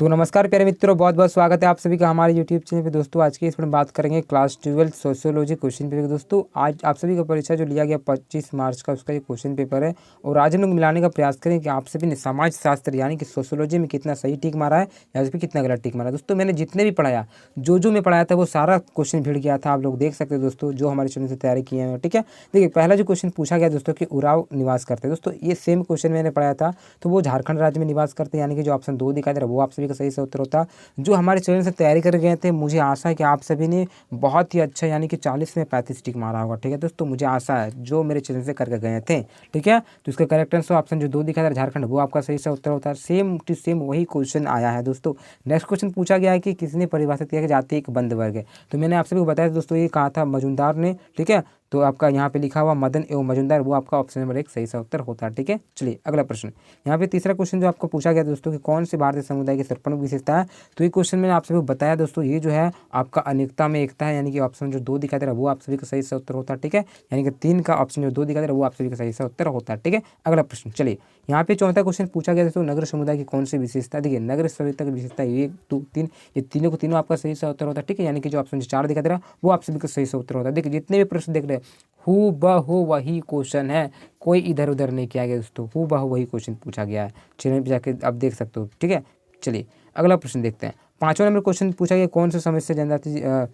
तो नमस्कार प्यारे मित्रों, बहुत बहुत स्वागत है आप सभी का हमारे यूट्यूब चैनल पे। दोस्तों आज की इसमें बात करेंगे क्लास 12 सोशियोलॉजी क्वेश्चन पेपर। दोस्तों आज आप सभी का परीक्षा जो लिया गया 25 मार्च का, उसका ये क्वेश्चन पेपर है। और आज हम लोग मिलाने का प्रयास करें कि आप सभी ने समाज शास्त्र यानी कि सोशियोलॉजी में कितना सही टिक मारा है या फिर कितना गलत टिक मारा है। दोस्तों मैंने जितने भी पढ़ाया, जो मैं पढ़ाया था वो सारा क्वेश्चन भिड़ गया था। आप लोग देख सकते हो दोस्तों, जो हमारे चैनल से तैयारी किए हैं। ठीक है, देखिए पहला जो क्वेश्चन पूछा गया दोस्तों कि उराव निवास करते हैं। दोस्तों ये सेम क्वेश्चन मैंने पढ़ाया था, तो वो झारखंड राज्य में निवास करते हैं, यानी कि जो ऑप्शन 2 दिखाई दे रहा है वो आप सभी का सही से उत्तर होता। जो हमारे चैनल से तैयारी कर गए थे, मुझे आशा है कि आप सभी ने बहुत ही अच्छा यानी कि 40 में 35 टिक मारा होगा। ठीक है दोस्तों, मुझे आशा है जो मेरे चैनल से करके गए थे। ठीक है, तो इसका करेक्ट आंसर ऑप्शन जो 2 दिखा था झारखंड, वो आपका सही से उत्तर होता है। सेम टू सेम वही क्वेश्चन आया है दोस्तों। नेक्स्ट क्वेश्चन पूछा गया है कि किसने परिभाषित किया कि जाति एक बंद वर्ग है। तो मैंने आप सभी को बताया दोस्तों, ये कहा था मजूमदार ने। ठीक है, तो आपका यहाँ पे लिखा हुआ मदन एवं मजूमदार, वो आपका ऑप्शन नंबर 1 सही सा उत्तर होता है। ठीक है, चलिए अगला प्रश्न। यहाँ पे तीसरा क्वेश्चन जो आपको पूछा गया दोस्तों कि कौन से भारतीय समुदाय की सर्वप्रमुख विशेषता है। तो ये क्वेश्चन मैंने आप सभी को बताया दोस्तों, ये जो है आपका अनेकता में एकता है, यानी कि ऑप्शन जो 2 दिखाई दे रहा है वो आप सभी का सही सा उत्तर होता है। ठीक है, यानी कि 3 का ऑप्शन जो 2 दिखाई दे रहा है वो आप सभी का सही सा उत्तर होता है। ठीक है, अगला प्रश्न। चलिए यहाँ पे चौथा क्वेश्चन पूछा गया दोस्तों, नगर समुदाय की कौन सी विशेषता। देखिए नगर सभ्यता की विशेषता 1 2 3, ये तीनों को तीनों आपका सही सा उत्तर होता है। ठीक है, यानी कि जो ऑप्शन 4 दिखाई दे रहा है वो आप सभी का सही सा उत्तर होता है। देखिए जितने भी प्रश्न देख रहे हैं हु बहू वही क्वेश्चन है, कोई इधर उधर नहीं किया गया दोस्तों, हु बहू वही क्वेश्चन पूछा गया है। चैनल पे जाके आप देख सकते हो। ठीक है, चलिए अगला प्रश्न देखते हैं। 5वां नंबर क्वेश्चन पूछा गया कौन सी समस्या जनजाति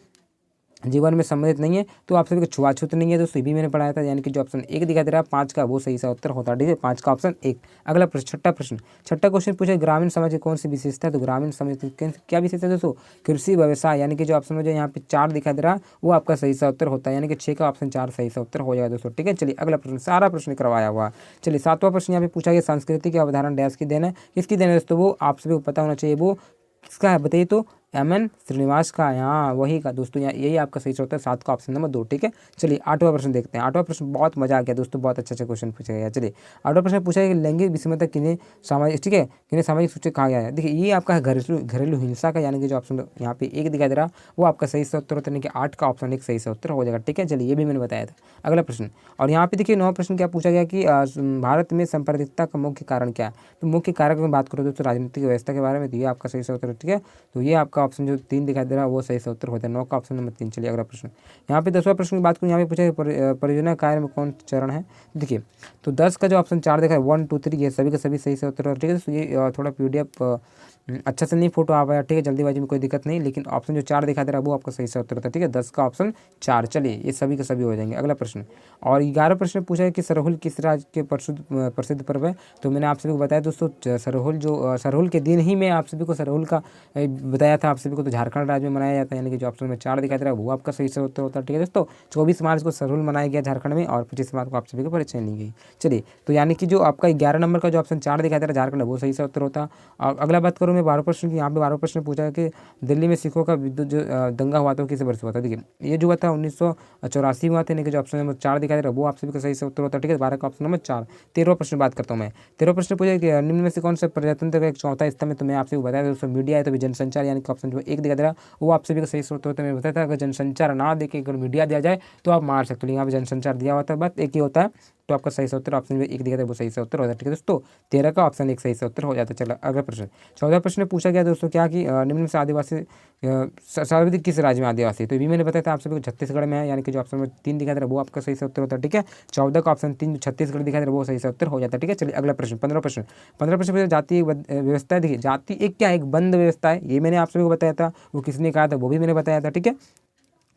जीवन में सम्मिलित नहीं है। तो आप सभी को छुआछूत नहीं है दोस्तों, ये भी मैंने पढ़ाया था, यानी कि जो ऑप्शन 1 दिखाई दे रहा है 5 का वो सही सा उत्तर होता है। ठीक है, 5 का ऑप्शन 1। अगला प्रश्न, छठा प्रश्न। छठा क्वेश्चन पूछे ग्रामीण समाज की कौन सी विशेषता है। तो ग्रामीण समाज की क्या विशेषता है दोस्तों, कृषि व्यवसाय, यानी कि जो ऑप्शन मुझे यहाँ पे 4 दिखाई दे रहा है वो आपका सही सा उत्तर होता है, यानी कि 6 का ऑप्शन 4 सही सा उत्तर हो जाएगा दोस्तों। ठीक है, चलिए अगला प्रश्न, सारा प्रश्न करवाया हुआ। चलिए 7वां प्रश्न यहाँ पे पूछा गया संस्कृति के अवधारण डैश की देन है। किसकी देन है दोस्तों, वो आप सभी को पता होना चाहिए, वो किसका है बताइए। तो एम.एन. श्रीनिवास का, यहाँ वही का दोस्तों, यहाँ यही आपका सही होता है। 7 का ऑप्शन नंबर 2। ठीक है, चलिए 8वां प्रश्न देखते हैं। 8वां प्रश्न बहुत मजा आ गया दोस्तों, बहुत अच्छा क्वेश्चन पूछा गया। चलिए 8वां प्रश्न पूछा गया लैंगिक विषमता किन्हें सामाजिक, ठीक है, किन्हें सामाजिक सूचक कहा गया है। देखिए ये आपका है घरेलू हिंसा का, यानी कि जो ऑप्शन यहाँ पे 1 दिखाई दे रहा वो आपका सही से उत्तर होता है, यानी कि 8 का ऑप्शन 1 सही से उत्तर हो जाएगा। ठीक है, चलिए ये भी मैंने बताया था। अगला प्रश्न, और यहाँ पे देखिए 9वां प्रश्न क्या पूछा गया कि भारत में सांप्रदायिकता का मुख्य कारण क्या है। तो मुख्य कारक में बात करो दोस्तों राजनीतिक व्यवस्था के बारे में, तो ये आपका सही से उत्तर है। ठीक है, तो ये आपका ऑप्शन जो 3 दिखाई दे रहा है वो सही से उत्तर होता है। 9 का ऑप्शन नंबर 3। चलिए अगला प्रश्न। यहाँ पे 10वां प्रश्न की बात करूँ, यहाँ पे पूछा है परियोजना कार्य में कौन चरण है। देखिए तो 10 का जो ऑप्शन 4 देखा है 1 2 3, ये सभी का सभी सही से उत्तर है। ठीक है, तो ये थोड़ा PDF अच्छा से नहीं फोटो आ पाया। ठीक है, जल्दीबाजी में कोई दिक्कत नहीं, लेकिन ऑप्शन जो 4 दिखा दे रहा है वो आपका सही से उत्तर होता है। ठीक है, 10 का ऑप्शन 4। चलिए ये सभी के सभी हो जाएंगे। अगला प्रश्न, और 11 प्रश्न पूछा है कि सरहुल किस राज्य के प्रसिद्ध पर्व है। तो मैंने आप सभी को बताया दोस्तों, सरहुल जो सरहुल के दिन ही मैं आप सभी को सरहुल का बताया था आप सभी को, तो झारखंड राज्य में मनाया जाता है, यानी कि जो ऑप्शन में 4 दिखाई दे रहा है वो आपका सही से उत्तर होता है। ठीक है दोस्तों, 24 मार्च को सरहुल मनाया गया झारखंड में, और 25 मार्च को आप सभी को परीक्षा ली गई। चलिए तो यानी कि जो आपका 11 नंबर का जो ऑप्शन 4 दिखाई दे रहा है झारखंड, वो सही से उत्तर होता है। और अगला बात करूँ मैं 12 प्रश्न की, यहाँ पे 12 प्रश्न पूछा है कि दिल्ली में सिखों का विद्युत जो दंगा हुआ था किस वर्ष हुआ था। देखिए ये जो हुआ था 1984 हुआ था, यानी कि जो ऑप्शन नंबर 4 दिखाई दे रहा है वो आप सभी का सही से उत्तर होता है। ठीक है, 12 का ऑप्शन नंबर 4। 13वां प्रश्न बात करता हूँ मैं। 13वां प्रश्न पूछा कि निम्न में से कौन सा प्रजातंत्र का एक चौथा स्तंभ है। तो मैं आपसे बताया दोस्तों मीडिया है, तो जनसंचार, यानी कि ऑप्शन जो 1 दिखा दे रहा वो आप सभी का सही उत्तर होता है। मैंने बताया था अगर जनसंचार ना देके अगर मीडिया दिया जाए तो आप मार सकते हो, यहाँ पे जनसंचार दिया हुआ था, बस एक ही होता है, तो आपका सही से उत्तर ऑप्शन में 1 दिखा था वो सही से उत्तर हो जाता है। ठीक है दोस्तों, 13 का ऑप्शन 1 सही से उत्तर हो जाता है। चलो अगला प्रश्न। 14 प्रश्न में पूछा गया दोस्तों क्या कि निम्न में से आदिवासी सर्वाधिक किस राज्य में आदिवासी। तो भी मैंने बताया था आप सभी को छत्तीसगढ़ में है, यानी कि जो ऑप्शन में 3 दिखा दे रहा है वो आपका सही से उत्तर होता है। ठीक है, 14 का ऑप्शन 3 छत्तीसगढ़ दिखा दे रहा है वो सही से उत्तर हो जाता है। ठीक है, चलिए अगला प्रश्न। 15 प्रश्न। 15 प्रश्न जाति व्यवस्था है। देखिए जाति एक क्या है, एक बंद व्यवस्था है, ये मैंने आप सभी को बताया था। वो किसने कहा था वो भी मैंने बताया था। ठीक है,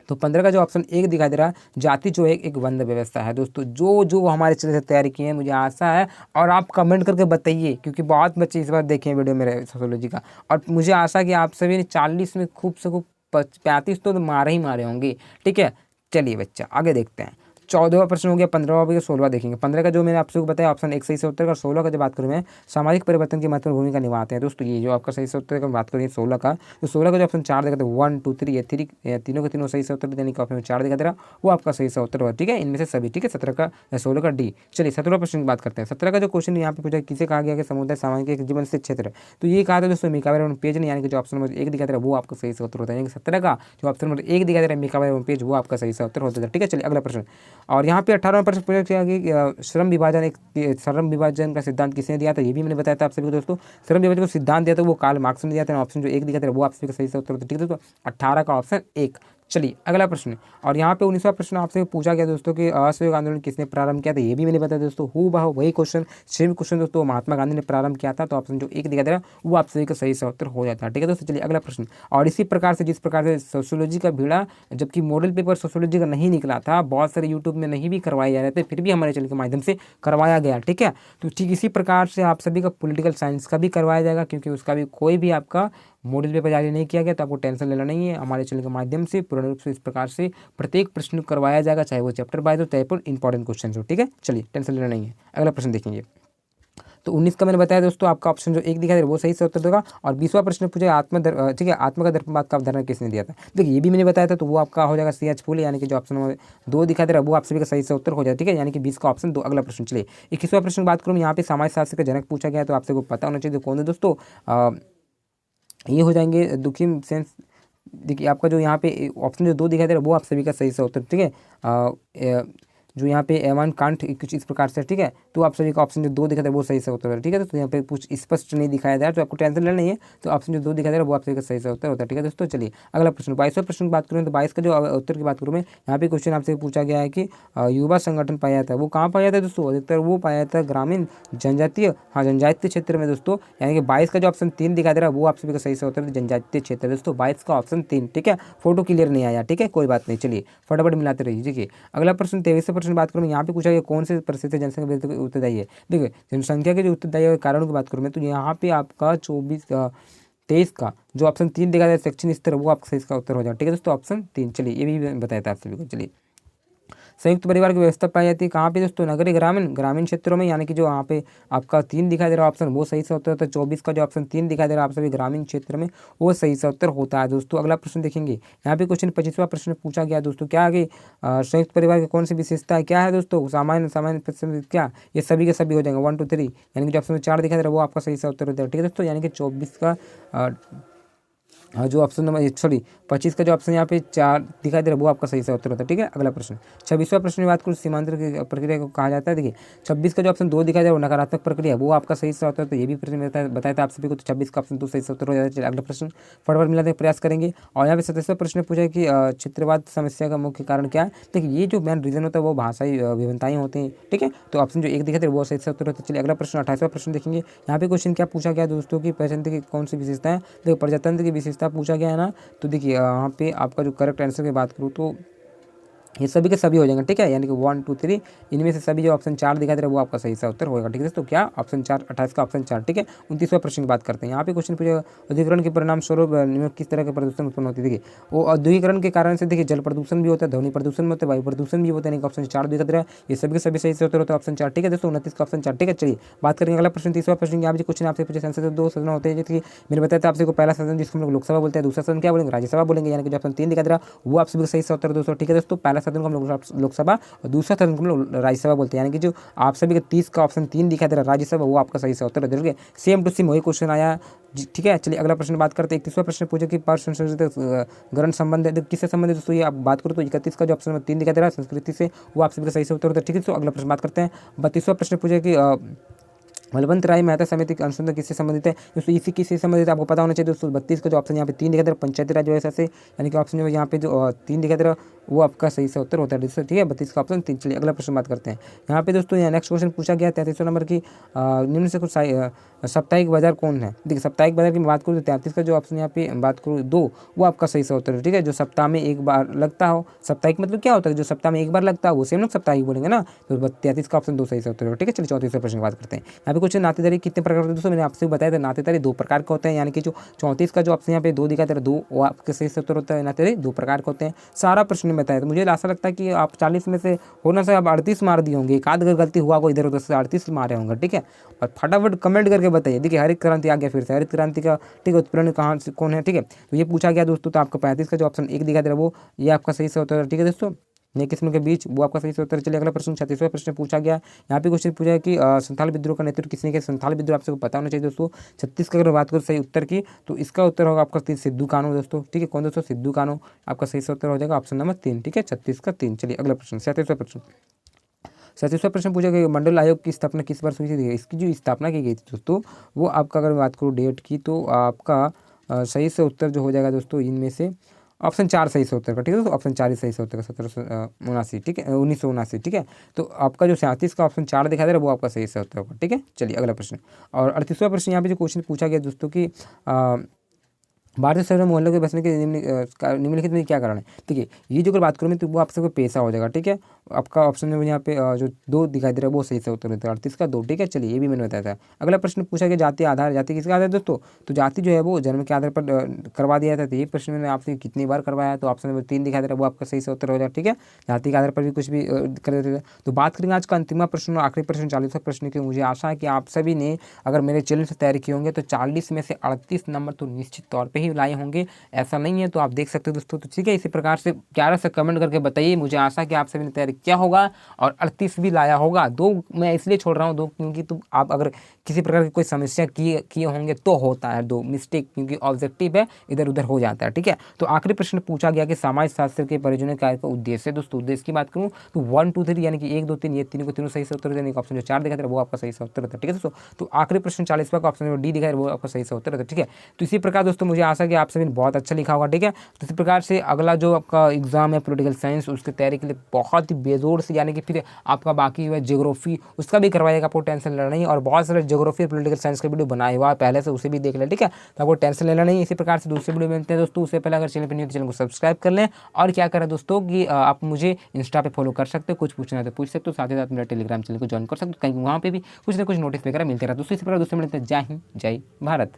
तो 15 का जो ऑप्शन 1 दिखाई दे रहा है जाति जो है एक बंद व्यवस्था है। दोस्तों जो हमारे चैनल से तैयारी किए हैं, मुझे आशा है, और आप कमेंट करके बताइए, क्योंकि बहुत बच्चे इस बार देखे हैं वीडियो मेरे सोशियोलॉजी का, और मुझे आशा है कि आप सभी ने 40 में खूब से खूब 35 तो मारे ही मारे होंगे। ठीक है, चलिए बच्चा आगे देखते हैं। 14वां प्रश्न हो गया, 15वां हो गया, 16वां देखेंगे। 15 का जो मैंने आपसे बताया ऑप्शन 1 सही से उत्तर का, 16 का जब बात करूँ मैं सामाजिक परिवर्तन की महत्वपूर्ण भूमिका निभाते हैं। दोस्तों ये जो आपका सही से उत्तर का बात करें 16 का, तो 16 का जो ऑप्शन 4 देखा था 1 2 3, ये 3 तीनों के तीनों सही से उत्तर देने का ऑप्शन 4 दिखा दे रहा वो आपका सही से उत्तर होगा। ठीक है, इनमें से सभी। ठीक है, 17 का 16 का डी। चलिए 17वां प्रश्न की बात करते हैं। 17 का जो क्वेश्चन यहाँ पे पूछा किसे कहा गया कि समुदाय सामाजिक जीवन से क्षेत्र। तो ये कहा था दोस्तों मिकावायर पेज ने, यानी कि जो ऑप्शन नंबर 1 दिखा दे रहा है वो आपका सही से उत्तर होता है, यानी कि 17 का जो ऑप्शन नंबर 1 दिखा दे रहा है मिकावायर पेज वो आपका सही से उत्तर होता है। ठीक है, चलिए अगला प्रश्न। और यहाँ पे 18वां प्रश्न पूछा गया कि श्रम विभाजन का सिद्धांत किसने दिया था, ये भी मैंने बताया था आप सभी को दोस्तों। श्रम विभाजन को सिद्धांत दिया था वो कार्ल मार्क्स ने दिया था। ऑप्शन जो एक दिया था वो आप सभी का सही से उत्तर होता है, ठीक है दोस्तों, 18 का ऑप्शन एक। चलिए अगला प्रश्न, और यहाँ पे 19वां प्रश्न आपसे पूछा गया दोस्तों कि असहयोग आंदोलन किसने प्रारंभ किया था, ये भी मैंने बताया दोस्तों। वही क्वेश्चन, सेम क्वेश्चन दोस्तों, महात्मा गांधी ने प्रारंभ किया था। तो ऑप्शन जो एक दिया था वो आप सभी का सही से उत्तर हो जाता है, ठीक है दोस्तों। चलिए अगला प्रश्न, और इसी प्रकार से जिस प्रकार से सोशियोलॉजी का भिड़ा, जबकि मॉडल पेपर सोशियोलॉजी का नहीं निकला था, बहुत सारे यूट्यूब में नहीं भी करवाए जा रहे थे, फिर भी हमारे चैनल के माध्यम से करवाया गया, ठीक है। तो ठीक इसी प्रकार से आप सभी का पॉलिटिकल साइंस का भी करवाया जाएगा, क्योंकि उसका भी कोई भी आपका मॉडल पेपर जारी नहीं किया गया, तो आपको टेंशन लेना नहीं है। हमारे चैनल के माध्यम से पूर्ण रूप से इस प्रकार से प्रत्येक प्रश्न करवाया जाएगा, चाहे वो चैप्टर बाय हो चाहे पर इंपॉर्टेंट क्वेश्चन हो, ठीक है। चलिए टेंशन लेना नहीं है। अगला प्रश्न देखेंगे, तो 19 का मैंने बताया दोस्तों, आपका ऑप्शन जो एक दिखा दे वो सही से उत्तर देगा। और 20वां प्रश्न पूछा ठीक है, आत्मा का दर्पणवाद का अवधारणा किसने दिया था, देखिए ये भी मैंने बताया था, तो वो आपका हो जाएगा CH फूले, यानी कि जो ऑप्शन नंबर 2 दिखा दे रहा है वो आप सभी का सही से उत्तर हो जाए, ठीक है, यानी कि 20 का ऑप्शन 2। अगला प्रश्न, चलिए 21वां प्रश्न बात करूँ, यहाँ पे समाज शास्त्र का जनक पूछा गया, तो आप सबको पता होना चाहिए कौन है दोस्तों। ये हो जाएंगे दुखी सेंस, देखिए आपका जो यहाँ पे ऑप्शन जो 2 दिखाई दे रहा है वो आप सभी का सही से उत्तर, ठीक है। जो यहाँ पे एवन कांट कुछ इस प्रकार से, ठीक है, तो आप सभी का ऑप्शन जो 2 दिखा दे रहा है वो सही से उत्तर है, ठीक है। तो यहाँ पे कुछ स्पष्ट नहीं दिखाया जा रहा, तो आपको टेंशन लेना नहीं है। तो ऑप्शन जो 2 दिखा दे रहा है वो आप सभी का सही से उत्तर होता है, ठीक है दोस्तों। चलिए अगला प्रश्न, 22वां प्रश्न की बात करूँ, तो 22 का जो उत्तर की बात करूँ मैं, यहाँ पे क्वेश्चन आपसे पूछा गया है कि युवा संगठन पाया जाता है, वो कहाँ पाया जाता है दोस्तों, अधिकतर वो पाया जाता है ग्रामीण जनजातीय क्षेत्र में दोस्तों, यानी कि 22 का जो ऑप्शन 3 दिखा दे रहा है वो आप सभी का सही से उत्तर है जनजातीय क्षेत्र दोस्तों, 22 का ऑप्शन 3, ठीक है। फोटो क्लियर नहीं आया, ठीक है, कोई बात नहीं, चलिए फटाफट मिलाते रहिए, ठीक है। अगला प्रश्न 23वां प्रश्न बात करूँ, यहाँ पे पूछा गया कौन से प्रसिद्ध जनसंख्या उत्तरदायी है, देखिए जनसंख्या के जो उत्तरदायी कारण की बात करूँ मैं, तो यहाँ पे आपका 23 का जो ऑप्शन 3 दिखा जाए सेक्शन स्तर, वो आपका सही का उत्तर हो जाए, ठीक है दोस्तों, ऑप्शन 3। चलिए ये भी बताया था आप सभी को। चलिए संयुक्त परिवार की व्यवस्था पाई जाती है कहाँ पे दोस्तों, नगरीय ग्रामीण क्षेत्रों में, यानी कि जो यहाँ पे आपका 3 दिखाई दे रहा ऑप्शन वो सही से उत्तर होता है। 24 का जो ऑप्शन 3 दिखाई दे रहा है आप सभी ग्रामीण क्षेत्र में, वो सही से उत्तर होता है दोस्तों। अगला प्रश्न देखेंगे, यहाँ पे क्वेश्चन 25वां प्रश्न पूछा गया दोस्तों, क्या आगे संयुक्त परिवार की कौन सी विशेषता है, क्या है दोस्तों, सामान्य क्या, ये सभी के सभी हो जाएंगे 1 2 3, यानी कि जो ऑप्शन 4 दिखाई दे रहा है वो आपका सही से उत्तर होता है, ठीक है दोस्तों। यानी कि 24 का जो ऑप्शन नंबर 25 का जो ऑप्शन यहाँ पे 4 दिखाई दे रहा है वो आपका सही से उत्तर होता है, ठीक है। अगला प्रश्न 26वां प्रश्न की बात करूँ, सीमांतर की प्रक्रिया को कहा जाता है, देखिए 26 का जो ऑप्शन 2 दिखाई दे रहा है वो नकारात्मक प्रक्रिया, वो आपका सही से उत्तर, तो ये भी प्रश्न बताया था आप सभी को, तो 26 का ऑप्शन 2 सही से उत्तर हो जाता है। अगला प्रश्न फटाफट मिलाने का प्रयास करेंगे। और यहाँ पे 27वां प्रश्न पूछा है कि क्षेत्रवाद समस्या का मुख्य कारण क्या है, देखिए ये जो मेन रीजन होता है वो भाषाई विभिन्नताएं होती हैं, ठीक है, तो ऑप्शन जो एक दिखाई दे रहा है वो सही से उत्तर होता है। चलिए अगला प्रश्न 28वां प्रश्न देखेंगे, यहाँ पे क्वेश्चन क्या पूछा गया दोस्तों कि प्रजातंत्र की कौन सी विशेषता है, देखिए प्रजातंत्र की विशेषता पूछा गया है ना, तो देखिए यहाँ पे आपका जो करेक्ट आंसर की बात करूँ तो ये सभी के सभी हो जाएंगे, ठीक है, यानी कि 1 2 3 इनमें से सभी जो ऑप्शन 4 दिखाई दे रहा है वो आपका सही सा उत्तर होगा, ठीक है। तो क्या ऑप्शन 4, 28 का ऑप्शन 4, ठीक है। 29वां प्रश्न की बात करते हैं, यहाँ पे क्वेश्चन पूछेगा अधिग्रहण के परिणाम स्वरूप किस तरह के प्रदूषण उत्पन्न होती है, देखिए वो औद्योगिकरण के कारण से देखिए जल प्रदूषण भी होता है, ध्वनि प्रदूषण भी होता है, वायु प्रदूषण भी होता है, यानी कि ऑप्शन 4 दिखाई दे रहा है, ये सभी के सभी सही से उत्तर होता है ऑप्शन 4, ठीक है दोस्तों। 29 का ऑप्शन 4, ठीक है। चलिए बात करेंगे अगला प्रश्न 30वां प्रश्न, यहाँ पे क्वेश्चन आपसे पूछे संसद में 2 सदन होते हैं, जैसे कि मैंने बताया था आपसे को पहला सदन जिसको हम लोग लोकसभा बोलते हैं, दूसरा सदन क्या बोलेंगे, राज्यसभा बोलेंगे, यानी कि जो ऑप्शन 3 दिखा दे रहा वो आप सभी सही से उत्तर दोस्तों, ठीक है दोस्तों। पहला सदन को हम लोग लोकसभा और दूसरा सदन को हम लोग राज्यसभा बोलते हैं, यानी कि जो आप सभी का 30 का ऑप्शन 3 दिखा दे रहा राज्यसभा, वो आपका सही से उत्तर है, ठीक है। सेम टू सेम वही क्वेश्चन आया, ठीक है। चलिए अगला प्रश्न बात करते हैं 31वां प्रश्न पूछे कि पर संस्कृत ग्रहण संबंध किससे संबंधित दोस्तों, ये आप बात करो तो 31 का जो ऑप्शन 3 दिखा दे रहा है संस्कृति से, वो आप सभी का सही से उत्तर होता है, ठीक है। तो अगला प्रश्न बात करते हैं 32वां प्रश्न पूछे कि बलवंत राय मेहता समिति का अनुसंधान किससे संबंधित है दोस्तों, इसी किससे संबंधित है आपको पता होना चाहिए दोस्तों। 32 का जो ऑप्शन यहाँ पे 3 दिखा दे रहा पंचायती राज व्यवस्था से, यानी कि ऑप्शन जो यहाँ पे जो 3 दिखा दे रहा वो आपका सही से उत्तर होता है दोस्तों, ठीक है। 32 का ऑप्शन 3। चलिए अगला प्रश्न बात करते हैं, यहाँ पे दोस्तों यहाँ नेक्स्ट क्वेश्चन पूछा गया 33वां नंबर की निम्न से कुछ साप्ताहिक बाजार कौन है, देखिए साप्ताहिक बाजार की बात करूँ तो 33 का जो ऑप्शन यहाँ पे बात करूँ 2, वो आपका सही से उत्तर है, ठीक है। जो सप्ताह में एक बार लगता हो, साप्ताहिक मतलब क्या होता है, जो सप्ताह में एक बार लगता है वो सेम लोग साप्ताहिक बोलेंगे ना, तो 33 का ऑप्शन 2 सही से उत्तर है, ठीक है। चलिए 34वें प्रश्न की बात करते हैं, यहाँ पे कुछ नातेदारी कितने प्रकार के दोस्तों, मैंने आपसे बताया था नातेदारी 2 प्रकार के होते हैं, यानी कि जो 34 का जो ऑप्शन यहाँ पे 2 दिखा दे रहा 2, वो आपके सही से उत्तर होता है, नातेदारी 2 प्रकार के होते हैं। सारा प्रश्न में बताया, तो मुझे ऐसा लगता है कि आप 40 में से होना से आप 38 मार दिए होंगे, एक आध अगर गलती हुआ को इधर उधर से 38 मारे होंगे, ठीक है। और फटाफट कमेंट करके बताइए, देखिए हरित क्रांति आ गया फिर से, हरित क्रांति का ठीक है उत्प्रेरक कहाँ से कौन है, ठीक है। तो ये पूछा गया दोस्तों, तो आपका 35 का जो ऑप्शन 1 दिखा दे रहा है वो ये आपका सही से उत्तर है, ठीक है दोस्तों। नए किस्मों के बीच, वो आपका सही से उत्तर। चलिए अगला प्रश्न 36वां प्रश्न पूछा गया। यहाँ पे क्वेश्चन पूछा है कि संथाल विद्रोह का नेतृत्व किसने किया। संथाल विद्रोह आप सबको पता होना चाहिए दोस्तों। 36 का अगर बात करो सही उत्तर की, तो इसका उत्तर होगा आपका सिद्धू कान्हू दोस्तों, ठीक है। कौन दोस्तों, सिद्धू कान्हू आपका सही से उत्तर हो जाएगा ऑप्शन नंबर 3, ठीक है, 36 का 3। चलिए अगला प्रश्न 37वां प्रश्न। 37वां प्रश्न पूछा गया मंडल आयोग की स्थापना किस वर्ष हुई थी। इसकी जो स्थापना की गई थी दोस्तों, वो आपका अगर बात करूँ डेट की, तो आपका सही से उत्तर जो हो जाएगा दोस्तों इनमें से ऑप्शन 4 सही से उत्तर का, ठीक है दोस्तों, ऑप्शन 4 ही सही से उत्तर का 1779, ठीक है, 1979, ठीक है। तो आपका जो 37 का ऑप्शन 4 दिखाई दे रहा है वो आपका सही से उत्तर होगा, ठीक है। चलिए अगला प्रश्न और 38वां प्रश्न। यहाँ पे जो क्वेश्चन पूछा गया दोस्तों कि भारतीय शहरों में मोहल्लों के बसने के निम्नलिखित में क्या कारण है। ठीक है, ये जो अगर बात करूँ मैं, तो वो आप सबको पेशा हो जाएगा, ठीक है। आपका ऑप्शन में यहाँ पे जो 2 दिखाई दे रहा है वो सही से उत्तर होता है, 38 का 2, ठीक है। चलिए ये भी मैंने बताया था। अगला प्रश्न पूछा गया जाति आधार, जाति किसका आधार है दोस्तों, तो जाति जो है वो जन्म के आधार पर करवा दिया था। तो ये प्रश्न मैंने आपसे कितनी बार करवाया है, तो ऑप्शन नंबर 3 दिखाई दे रहा है वो आपका सही से उत्तर हो जाएगा, ठीक है। जाति के आधार पर भी कुछ भी कर देते थे। तो बात करेंगे आज का अंतिम प्रश्न और आखिरी प्रश्न 40वां प्रश्न की। मुझे आशा है कि आप सभी ने अगर मेरे चैनल से तैयारी किए होंगे तो 40 में से 38 नंबर तो निश्चित तौर पर ही लाए होंगे, ऐसा नहीं है तो आप देख सकते हो दोस्तों। तो ठीक है, इसी प्रकार से प्यारा से कमेंट करके बताइए। मुझे आशा कि आप सभी ने तैयारी किया होगा और 38 भी लाया होगा। 2 मैं इसलिए छोड़ रहा हूँ 2, क्योंकि तो आप अगर किसी प्रकार की कोई समस्या किए होंगे तो होता है 2 मिस्टेक, क्योंकि ऑब्जेक्टिव है इधर उधर हो जाता है, ठीक है। तो आखिरी प्रश्न पूछा गया कि समाज शास्त्र के परियोजना कार्य का उद्देश्य। दोस्तों उद्देश्य की बात करूँ तो 1 2 3 यानी कि 1 2 3 ये तीनों को तीनों सही से उत्तर देने का ऑप्शन जो 4 दिखा था वो आपका सही से उत्तर था, ठीक है दोस्तों। तो आखिरी प्रश्न 40वां का ऑप्शन डी दिखा वो आपका सही से उत्तर था, ठीक है। तो इसी प्रकार दोस्तों मुझे आशा कि आप सभी ने बहुत अच्छा लिखा होगा, ठीक है। तो इसी प्रकार से अगला जो आपका एग्जाम है पॉलिटिकल साइंस, उसकी तैयारी के लिए बहुत ही बेजोड़ से, यानी कि फिर आपका बाकी हुआ ज्योग्राफी उसका भी करवाएगा, आपको टेंशन लेना नहीं। और बहुत सारे ज्योग्राफी और पॉलिटिकल साइंस का वीडियो बनाया हुआ पहले से, उसे भी देख लें, ठीक है। तो आपको टेंशन लेना नहीं। इसी प्रकार से दूसरे वीडियो मिलते हैं दोस्तों। उससे पहले अगर चैनल पर नहीं तो चैनल को सब्सक्राइब कर लें। और क्या करें दोस्तों कि आप मुझे इंस्टा पे फॉलो कर सकते हो, कुछ पूछना है तो पूछ सकते हो, साथ ही साथ मेरा टेलीग्राम चैनल को ज्वाइन कर सकते हो, कहीं वहाँ पे भी कुछ ना कुछ नोटिस वगैरह मिलते रहता है। दूसरी प्रकार दूसरे मिलते हैं। जय हिंद, जय भारत।